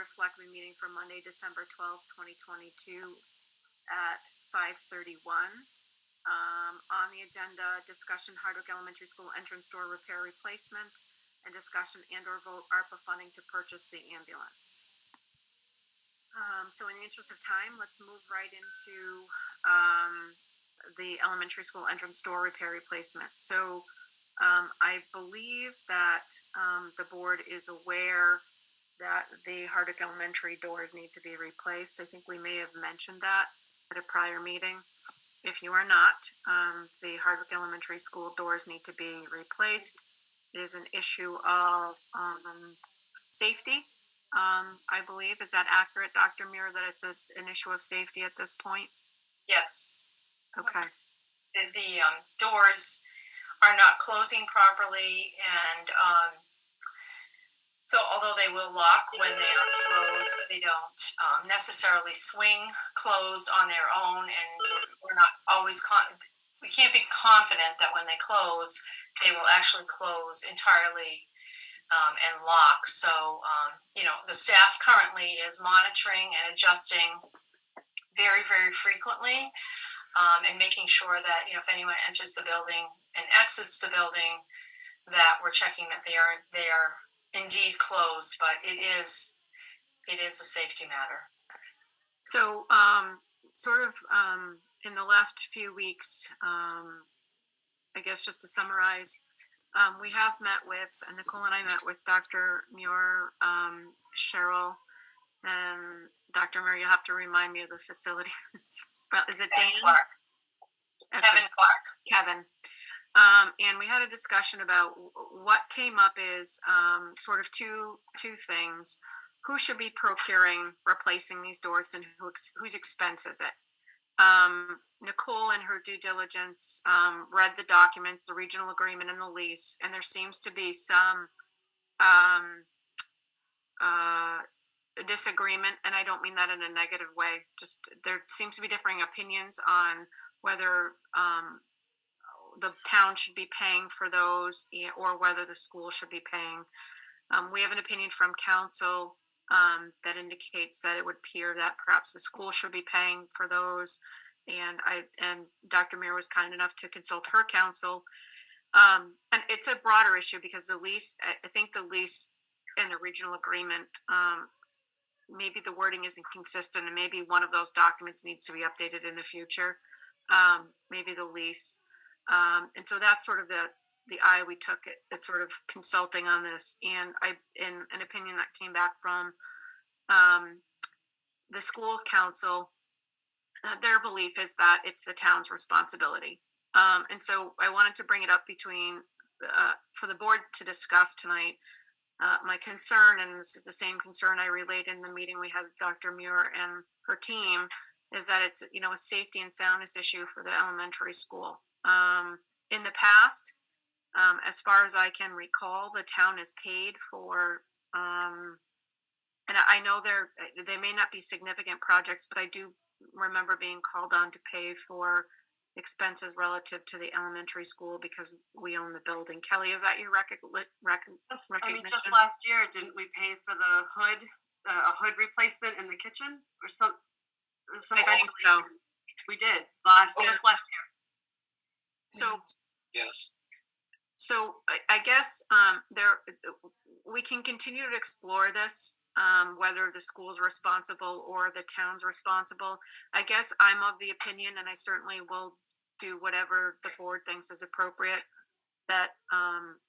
of Selectmen meeting for Monday, December 12th, 2022 at 5:31. On the agenda, discussion Hardwick Elementary School entrance door repair replacement, and discussion and/or vote ARPA funding to purchase the ambulance. So in the interest of time, let's move right into the elementary school entrance door repair replacement. So I believe that the board is aware that the Hardwick Elementary doors need to be replaced. I think we may have mentioned that at a prior meeting. If you are not, the Hardwick Elementary School doors need to be replaced. It is an issue of safety. I believe, is that accurate, Dr. Muir, that it's an issue of safety at this point? Yes. Okay. The doors are not closing properly, and so although they will lock when they are closed, they don't necessarily swing closed on their own, and we're not always we can't be confident that when they close, they will actually close entirely and lock. So, the staff currently is monitoring and adjusting very, very frequently, and making sure that, if anyone enters the building and exits the building, that we're checking that they are indeed closed, but it is a safety matter. So, in the last few weeks, I guess just to summarize, we have met with, Nicole and I met with Dr. Muir, Cheryl, and Dr. Muir, you'll have to remind me of the facility. Is it Dan? Clark. Okay. Kevin Clark. Kevin. And we had a discussion about what came up is sort of two things. Who should be replacing these doors, and whose expense is it? Nicole, in her due diligence, read the documents, the regional agreement and the lease, and there seems to be some disagreement, and I don't mean that in a negative way. Just there seems to be differing opinions on whether the town should be paying for those or whether the school should be paying. We have an opinion from council that indicates that it would appear that perhaps the school should be paying for those, and Dr. Muir was kind enough to consult her counsel. And it's a broader issue because the lease, I think the lease and the regional agreement, maybe the wording isn't consistent, and maybe one of those documents needs to be updated in the future. Maybe the lease. And so that's sort of the eye we took at sort of consulting on this. And in an opinion that came back from the school's council, their belief is that it's the town's responsibility. And so I wanted to bring it up for the board to discuss tonight. My concern, and this is the same concern I relayed in the meeting we had with Dr. Muir and her team, is that it's a safety and soundness issue for the elementary school. In the past, as far as I can recall, the town has paid for, and I know they may not be significant projects, but I do remember being called on to pay for expenses relative to the elementary school because we own the building. Kelly, is that your recognition? Just last year, didn't we pay for the hood, a hood replacement in the kitchen or some I think so. We did just last year. So yes. So I guess we can continue to explore this, whether the school's responsible or the town's responsible. I guess I'm of the opinion, and I certainly will do whatever the board thinks is appropriate, that I'm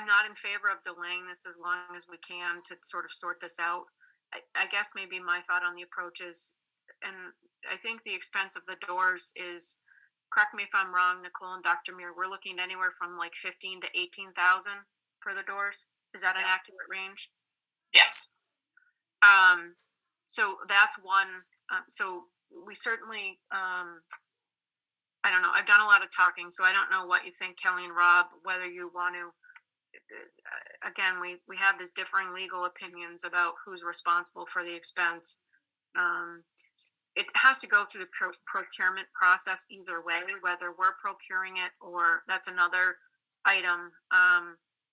not in favor of delaying this as long as we can to sort of sort this out. I guess maybe my thought on the approach is, and I think the expense of the doors is, correct me if I'm wrong, Nicole and Dr. Muir, we're looking anywhere from like 15 to 18,000 for the doors. Is that an accurate range? Yes. So that's one. So we certainly, I don't know. I've done a lot of talking, so I don't know what you think, Kelly and Rob, whether you want to, again, we have this differing legal opinions about who's responsible for the expense. It has to go through the procurement process either way, whether we're procuring it or that's another item.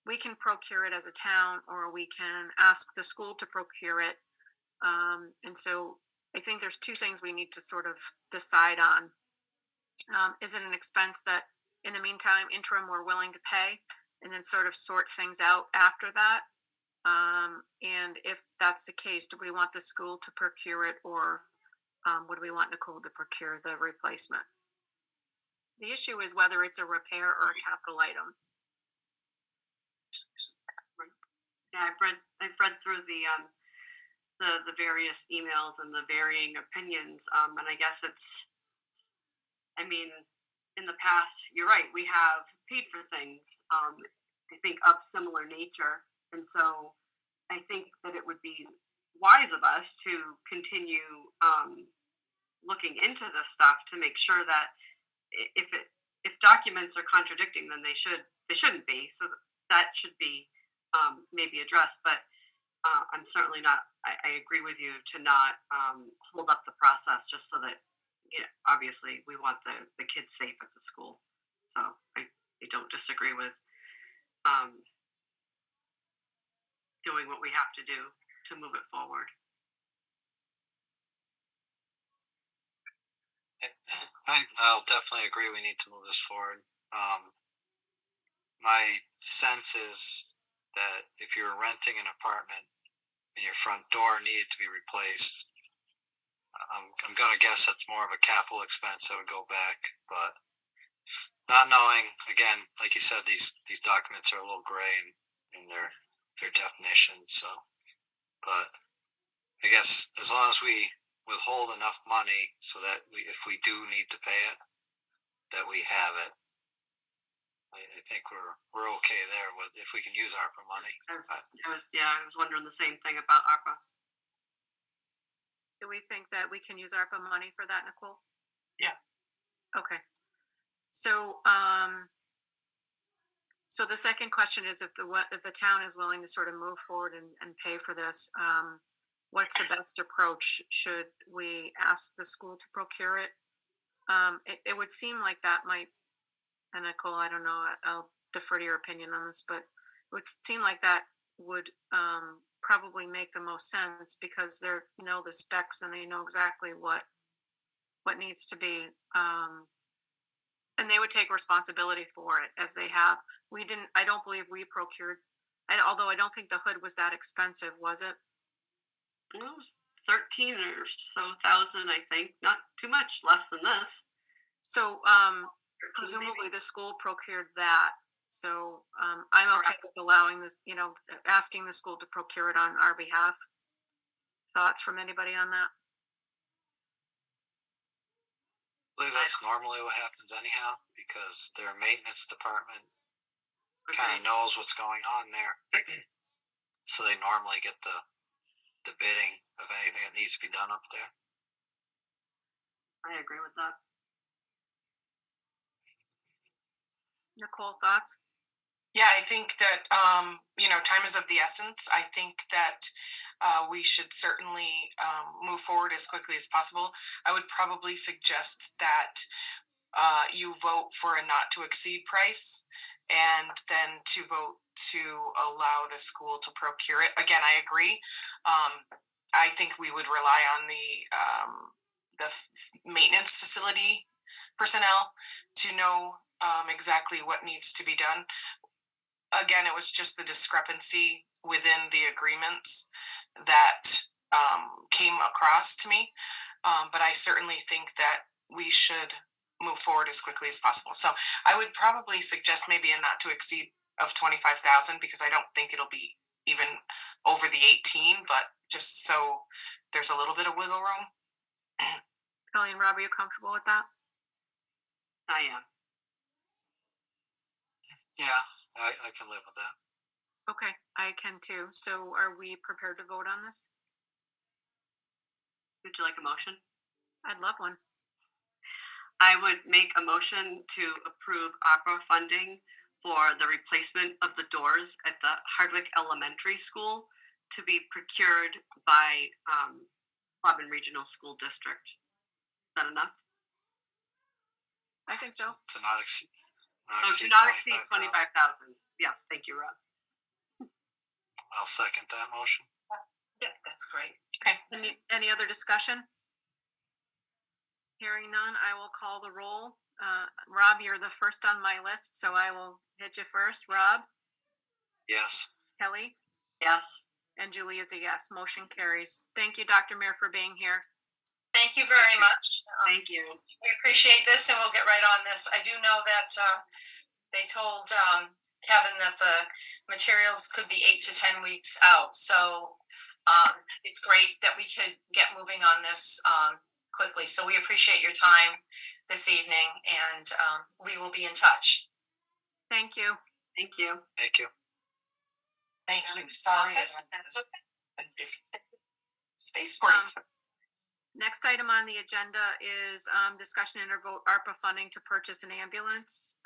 we can procure it as a town, or we can ask the school to procure it. And so I think there's two things we need to sort of decide on. Is it an expense that, in the meantime, interim, we're willing to pay, and then sort of sort things out after that? And if that's the case, do we want the school to procure it, or would we want Nicole to procure the replacement? The issue is whether it's a repair or a capital item. Yeah, I've read through the various emails and the varying opinions, and I guess I mean, in the past, you're right, we have paid for things, I think of similar nature, and so I think that it would be wise of us to continue looking into this stuff to make sure that if documents are contradicting, then they shouldn't be. So that should be maybe addressed. But I'm certainly not. I agree with you to not hold up the process just so that obviously we want the kids safe at the school. So I don't disagree with doing what we have to do to move it forward. I'll definitely agree. We need to move this forward. My sense is that if you're renting an apartment and your front door needed to be replaced, I'm going to guess that's more of a capital expense that would go back. But not knowing, again, like you said, these documents are a little gray in their definitions. So, but I guess as long as we withhold enough money so that if we do need to pay it, that we have it. I think we're okay there with if we can use ARPA money. I was wondering the same thing about ARPA. Do we think that we can use ARPA money for that, Nicole? Yeah. Okay. So, so the second question is if the town is willing to sort of move forward and pay for this, what's the best approach? Should we ask the school to procure it? It would seem like that might, and Nicole, I don't know, I'll defer to your opinion on this, but it would seem like that would probably make the most sense because they know the specs and they know exactly what needs to be, and they would take responsibility for it as they have. I don't believe we procured, although I don't think the hood was that expensive, was it? It was 13 or so thousand, I think. Not too much, less than this. So presumably the school procured that. So I'm okay with allowing this, asking the school to procure it on our behalf. Thoughts from anybody on that? I believe that's normally what happens anyhow, because their maintenance department kind of knows what's going on there. So they normally get the bidding of anything that needs to be done up there. I agree with that. Nicole, thoughts? Yeah, I think that time is of the essence. I think that we should certainly move forward as quickly as possible. I would probably suggest that you vote for a not to exceed price, and then to vote to allow the school to procure it. Again, I agree. I think we would rely on the maintenance facility personnel to know exactly what needs to be done. Again, it was just the discrepancy within the agreements that came across to me. But I certainly think that we should move forward as quickly as possible. So I would probably suggest maybe a not to exceed of 25,000, because I don't think it'll be even over the 18, but just so there's a little bit of wiggle room. Kelly and Rob, are you comfortable with that? I am. Yeah, I can live with that. Okay, I can too. So are we prepared to vote on this? Would you like a motion? I'd love one. I would make a motion to approve ARPA funding for the replacement of the doors at the Hardwick Elementary School to be procured by Quabbin Regional School District. Is that enough? I think so. To not exceed. Do not exceed 25,000. Yes, thank you, Rob. I'll second that motion. Yeah, that's great. Any other discussion? Hearing none, I will call the roll. Rob, you're the first on my list, so I will hit you first. Rob? Yes. Kelly? Yes. And Julie is a yes. Motion carries. Thank you, Dr. Mayer, for being here. Thank you very Thank you. much. Thank you. We appreciate this, and we'll get right on this. I do know that they told Kevin that the materials could be 8 to 10 weeks out. So it's great that we could get moving on this quickly. So we appreciate your time this evening, and we will be in touch. Thank you. Thank you. Thank you. Thank you. Sorry. That's okay. Space Force. Next item on the agenda is discussion and vote ARPA funding to purchase an ambulance.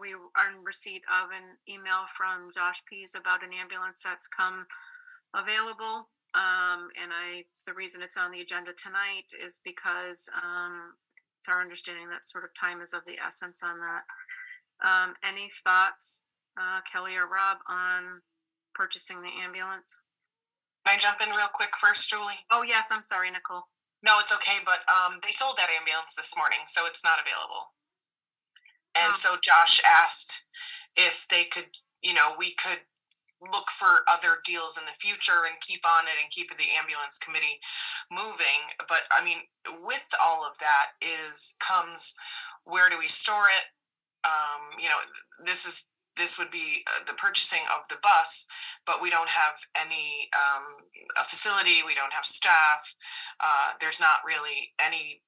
We are in receipt of an email from Josh Pease about an ambulance that's come available. The reason it's on the agenda tonight is because it's our understanding that sort of time is of the essence on that. Any thoughts, Kelly or Rob, on purchasing the ambulance? Can I jump in real quick first, Julie? Oh, yes, I'm sorry, Nicole. No, it's okay, but they sold that ambulance this morning, so it's not available. And so Josh asked if they could, we could look for other deals in the future and keep on it and keep the ambulance committee moving. But I mean, with all of that comes where do we store it? This would be the purchasing of the bus, but we don't have any a facility. We don't have staff. There's not really any.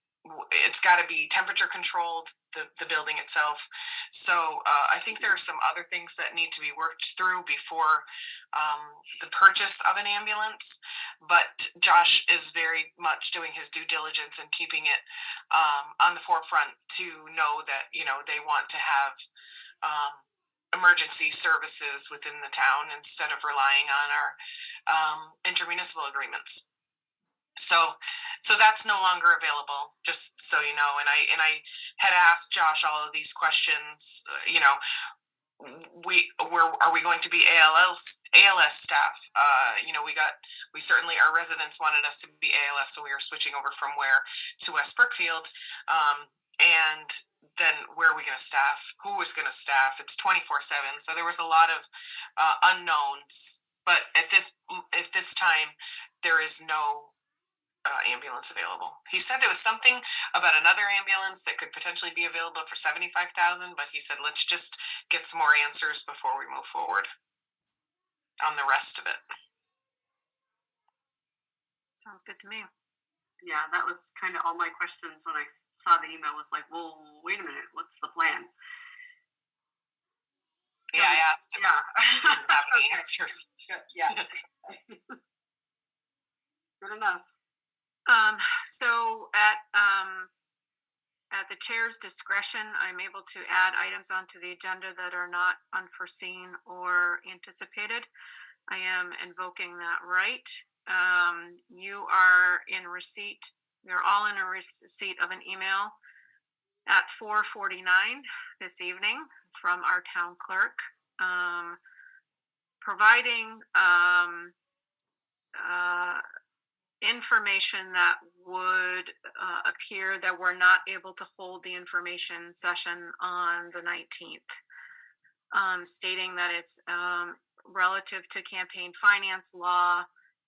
It's got to be temperature controlled, the building itself. So I think there are some other things that need to be worked through before the purchase of an ambulance. But Josh is very much doing his due diligence and keeping it on the forefront to know that, they want to have emergency services within the town instead of relying on our intermunicipal agreements. So that's no longer available, just so you know. And I had asked Josh all of these questions. Are we going to be ALS staff? We certainly, our residents wanted us to be ALS, so we are switching over from Ware to West Brookfield. And then where are we going to staff? Who is going to staff? It's 24/7. So there was a lot of unknowns. But at this time, there is no ambulance available. He said there was something about another ambulance that could potentially be available for $75,000, but he said let's just get some more answers before we move forward on the rest of it. Sounds good to me. Yeah, that was kind of all my questions when I saw the email. Was like, well, wait a minute, what's the plan? Yeah, I asked him. Yeah. He didn't have any answers. Good. Yeah. Good enough. So at the chair's discretion, I'm able to add items onto the agenda that are not unforeseen or anticipated. I am invoking that right. You are in receipt. You're all in a receipt of an email at 4:49 this evening from our town clerk, providing information that would appear that we're not able to hold the information session on the 19th, stating that it's relative to campaign finance law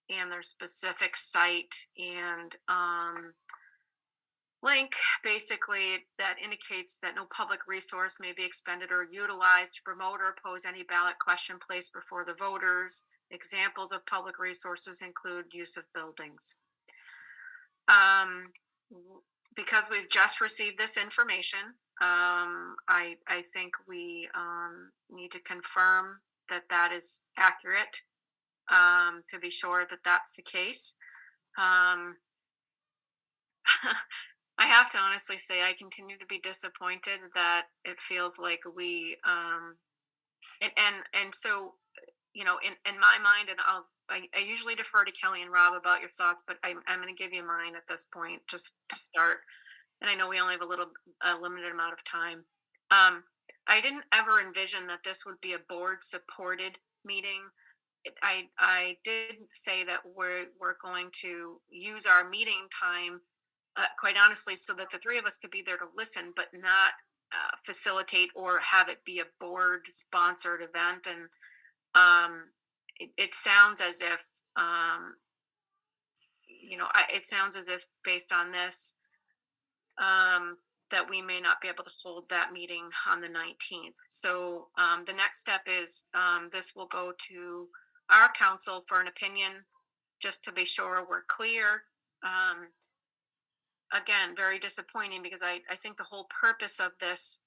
and their specific site and link, basically, that indicates that no public resource may be expended or utilized to promote or oppose any ballot question placed before the voters. Examples of public resources include use of buildings. Because we've just received this information, I think we need to confirm that that is accurate, to be sure that that's the case. I have to honestly say I continue to be disappointed that it feels like we and so, in my mind, and I usually defer to Kelly and Rob about your thoughts, but I'm going to give you mine at this point just to start. And I know we only have a limited amount of time. I didn't ever envision that this would be a board supported meeting. I did say that we're going to use our meeting time, quite honestly, so that the three of us could be there to listen, but not facilitate or have it be a board sponsored event. And it sounds as if it sounds as if based on this, that we may not be able to hold that meeting on the 19th. So the next step is this will go to our council for an opinion, just to be sure we're clear. Again, very disappointing, because I think the whole purpose of this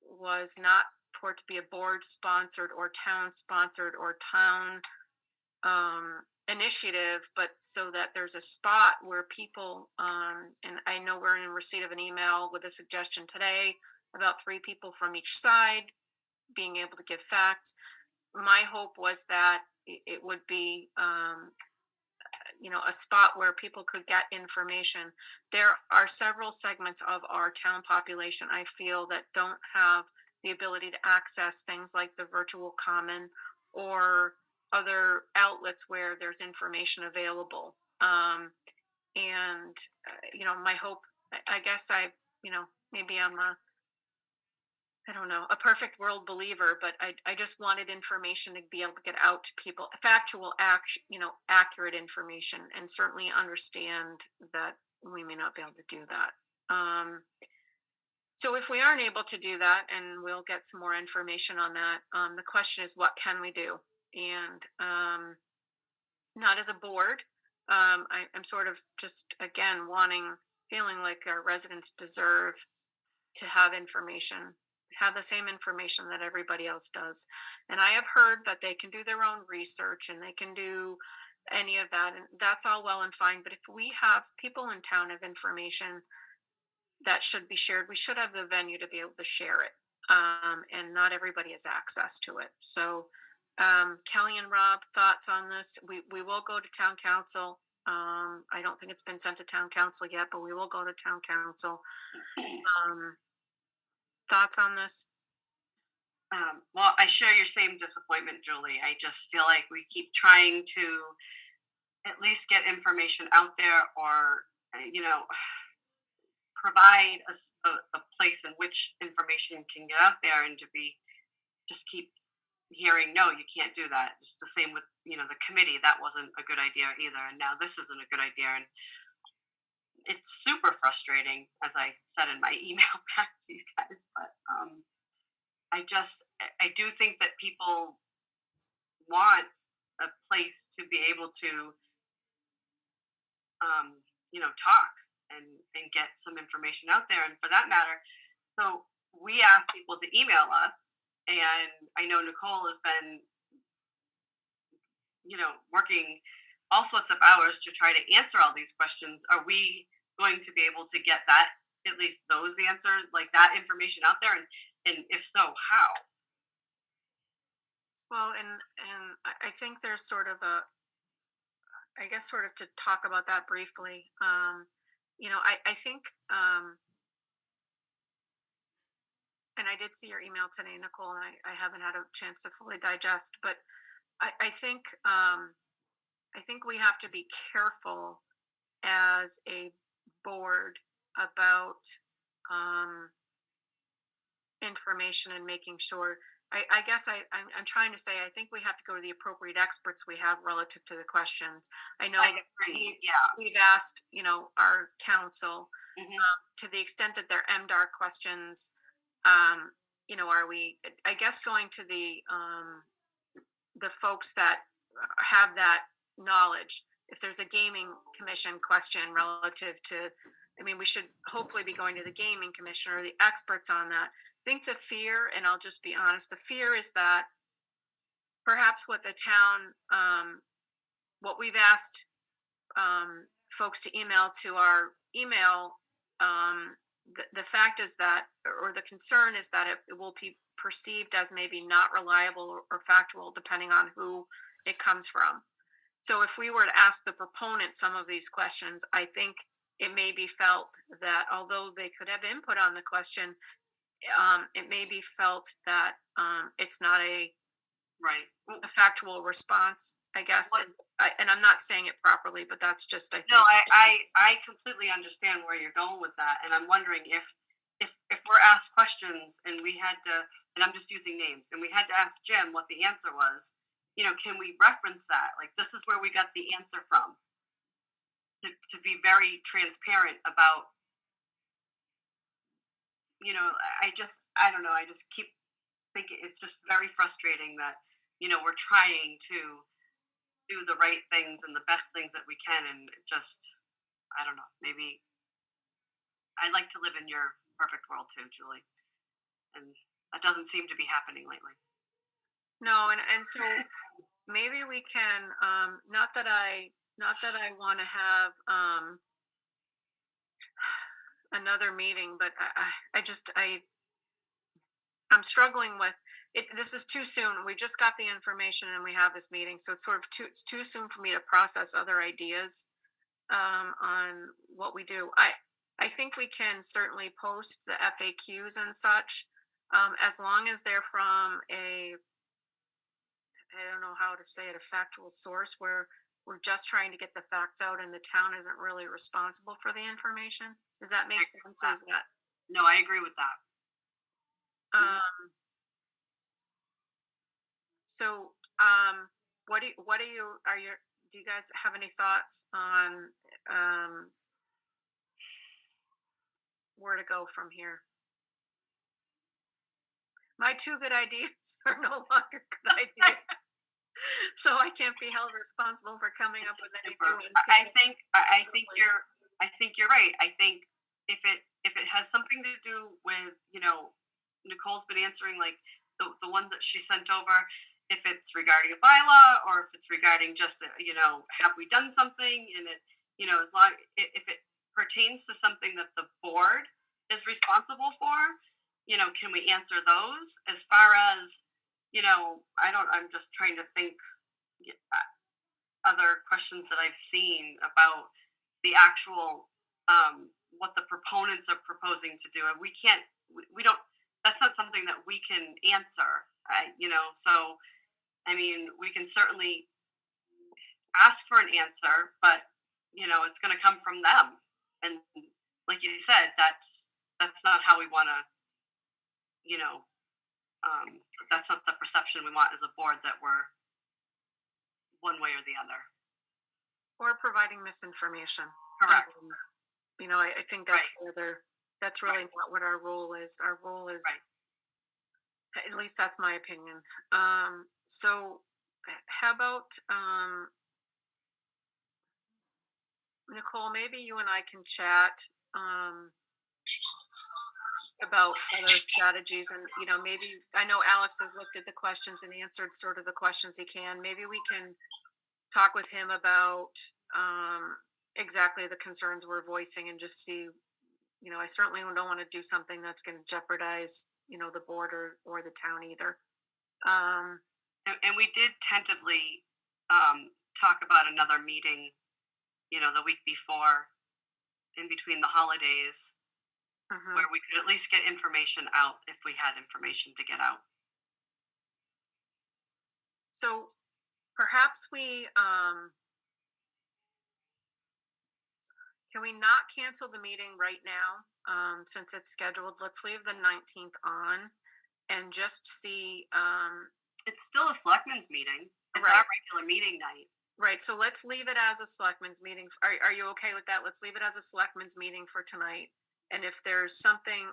was not for it to be a board sponsored or town sponsored or town initiative, but so that there's a spot where people, and I know we're in receipt of an email with a suggestion today about 3 people from each side being able to give facts. My hope was that it would be, a spot where people could get information. There are several segments of our town population, I feel, that don't have the ability to access things like the virtual common or other outlets where there's information available. And my hope, I guess maybe I'm I don't know, a perfect world believer, but I just wanted information to be able to get out to people, factual, accurate information, and certainly understand that we may not be able to do that. So if we aren't able to do that, and we'll get some more information on that, the question is, what can we do? And not as a board. I'm sort of just, again, feeling like our residents deserve to have information, have the same information that everybody else does. And I have heard that they can do their own research and they can do any of that, and that's all well and fine. But if we have people in town have information that should be shared, we should have the venue to be able to share it. And not everybody has access to it. So Kelly and Rob, thoughts on this? We will go to town council. I don't think it's been sent to town council yet, but we will go to town council. Thoughts on this? Well, I share your same disappointment, Julie. I just feel like we keep trying to at least get information out there, or provide a place in which information can get out there, and to be just keep hearing, no, you can't do that. It's the same with the committee. That wasn't a good idea either, and now this isn't a good idea. And it's super frustrating, as I said in my email back to you guys. But I do think that people want a place to be able to talk and get some information out there. And for that matter, so we ask people to email us, and I know Nicole has been working all sorts of hours to try to answer all these questions. Are we going to be able to get that, at least those answers, like that information out there? And if so, how? Well, and I think there's sort of to talk about that briefly. I think, and I did see your email today, Nicole, and I haven't had a chance to fully digest, but I think we have to be careful as a board about information and making sure. I guess I'm trying to say, I think we have to go to the appropriate experts we have relative to the questions. I know we've asked, our council, to the extent that they're MDR questions, are we, I guess, going to the folks that have that knowledge. If there's a gaming commission question relative to, we should hopefully be going to the gaming commission or the experts on that. I think the fear, and I'll just be honest, the fear is that perhaps what the town, what we've asked folks to email to our email, the fact is that, or the concern is that it will be perceived as maybe not reliable or factual, depending on who it comes from. So if we were to ask the proponent some of these questions, I think it may be felt that although they could have input on the question, it may be felt that it's not a Right. a factual response, I guess. And I'm not saying it properly, but that's just, I think. No, I completely understand where you're going with that, and I'm wondering if we're asked questions and we had to, and I'm just using names, and we had to ask Jim what the answer was. Can we reference that? Like, this is where we got the answer from. To be very transparent about, I don't know. I just keep thinking it's just very frustrating that we're trying to do the right things and the best things that we can, and it just, I don't know, maybe I'd like to live in your perfect world too, Julie, and that doesn't seem to be happening lately. No, and so maybe we can, not that I want to have another meeting, but I'm struggling with it. This is too soon. We just got the information and we have this meeting, so it's sort of too soon for me to process other ideas on what we do. I think we can certainly post the FAQs and such, as long as they're from I don't know how to say it, a factual source where we're just trying to get the facts out and the town isn't really responsible for the information. Does that make sense? Or is that? No, I agree with that. So, do you guys have any thoughts on where to go from here? My two good ideas are no longer good ideas. So I can't be held responsible for coming up with any new ones. I think you're right. I think if it has something to do with, Nicole's been answering like the ones that she sent over, if it's regarding a bylaw or if it's regarding just have we done something, and it as long if it pertains to something that the board is responsible for, can we answer those? As far as I'm just trying to think other questions that I've seen about the actual what the proponents are proposing to do, and we don't, that's not something that we can answer, so I mean, we can certainly ask for an answer, but it's going to come from them, and like you said, that's not how we want to, that's not the perception we want as a board, that we're one way or the other, or providing misinformation. Correct. I think that's that's really not what our role is. Our role is, at least that's my opinion. So how about Nicole, maybe you and I can chat about other strategies, and maybe, I know Alex has looked at the questions and answered sort of the questions he can. Maybe we can talk with him about exactly the concerns we're voicing, and just see, I certainly don't want to do something that's going to jeopardize the board or the town either. And we did tentatively talk about another meeting the week before, in between the holidays, where we could at least get information out if we had information to get out. So perhaps we can we not cancel the meeting right now, since it's scheduled? Let's leave the 19th on and just see. It's still a selectmen's meeting. It's our regular meeting night. Right. So let's leave it as a selectmen's meeting. Are you okay with that? Let's leave it as a selectmen's meeting for tonight. And if there's something,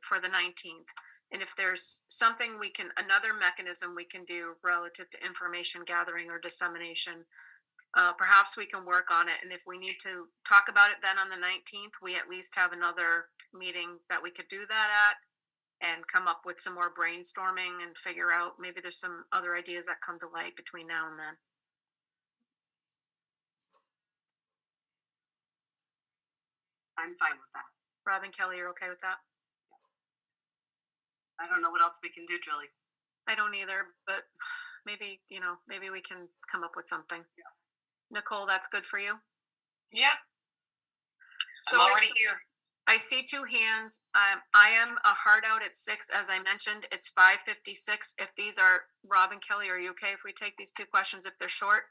for the 19th, and if there's something another mechanism we can do relative to information gathering or dissemination, perhaps we can work on it. And if we need to talk about it then on the 19th, we at least have another meeting that we could do that at, and come up with some more brainstorming and figure out, maybe there's some other ideas that come to light between now and then. I'm fine with that. Robin, Kelly, you're okay with that? I don't know what else we can do, Julie. I don't either, but maybe, maybe we can come up with something. Yeah. Nicole, that's good for you? Yeah. So I'm already here. I see two hands. I am a hard out at 6, as I mentioned. It's 5:56. If these are, Rob and Kelly, are you okay if we take these two questions if they're short?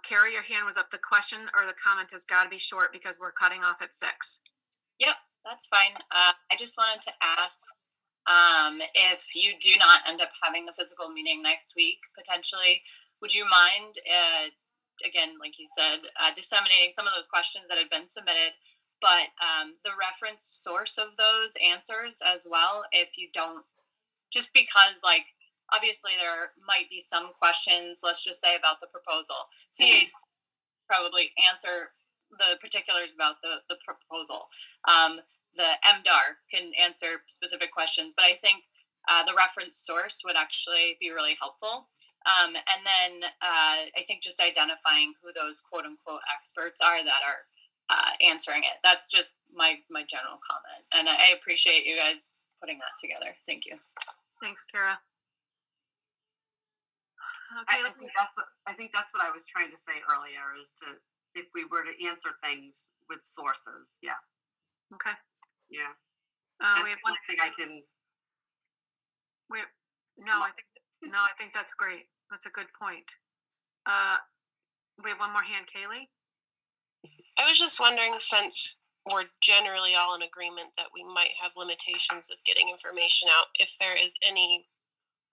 Carrie, your hand was up. The question or the comment has got to be short because we're cutting off at 6. Yep, that's fine. I just wanted to ask if you do not end up having the physical meeting next week, potentially, would you mind, again, like you said, disseminating some of those questions that had been submitted, but the reference source of those answers as well, if you don't, just because, like, obviously there might be some questions, let's just say, about the proposal. CAs probably answer the particulars about the proposal. The MDAR can answer specific questions, but I think the reference source would actually be really helpful. And then I think just identifying who those quote unquote experts are that are answering it. That's just my general comment. And I appreciate you guys putting that together. Thank you. Thanks, Kara. Okay, I think that's what I was trying to say earlier, is to, if we were to answer things with sources. Yeah. Okay. Yeah. We have one thing I can. I think that's great. That's a good point. We have one more hand, Kaylee. I was just wondering, since we're generally all in agreement that we might have limitations with getting information out, if there is any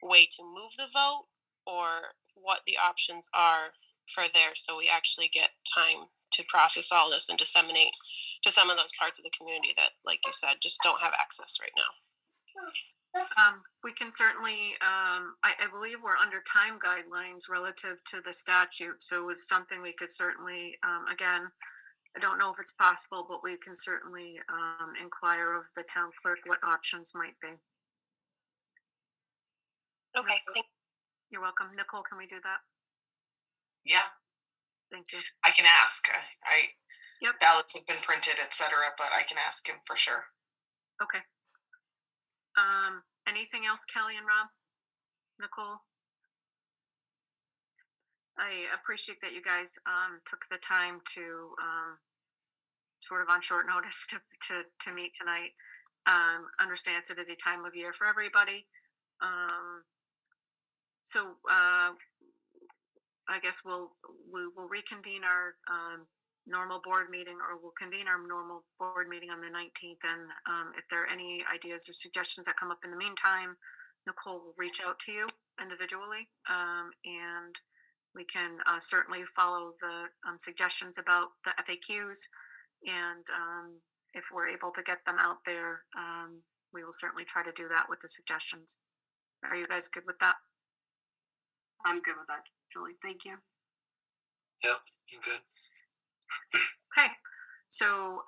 way to move the vote, or what the options are for there, so we actually get time to process all this and disseminate to some of those parts of the community that, like you said, just don't have access right now. We can certainly, I believe we're under time guidelines relative to the statute, so it's something we could certainly, again, I don't know if it's possible, but we can certainly inquire of the town clerk what options might be. Okay, You're welcome. Nicole, can we do that? Yeah. Thank you. I can ask. Yep. Ballots have been printed, etc., but I can ask him for sure. Okay. Anything else, Kelly and Rob? Nicole? I appreciate that you guys took the time to sort of on short notice to meet tonight. Understand it's a busy time of year for everybody. So I guess we will reconvene our normal board meeting, or we'll convene our normal board meeting on the 19th. And if there are any ideas or suggestions that come up in the meantime, Nicole will reach out to you individually, and we can certainly follow the suggestions about the FAQs. And if we're able to get them out there, we will certainly try to do that with the suggestions. Are you guys good with that? I'm good with that, Julie. Thank you. Yep, I'm good. Okay, so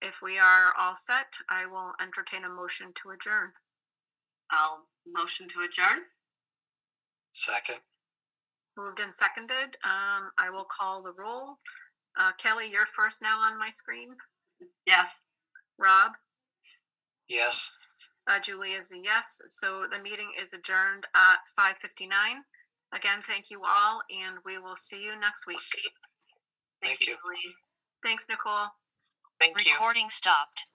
if we are all set, I will entertain a motion to adjourn. I'll motion to adjourn. Second. Moved and seconded. I will call the roll. Kelly, you're first now on my screen. Yes. Rob? Yes. Julie is a yes. So the meeting is adjourned at 5:59. Again, thank you all, and we will see you next week. Thank you. Thanks, Nicole. Thank you. Recording stopped.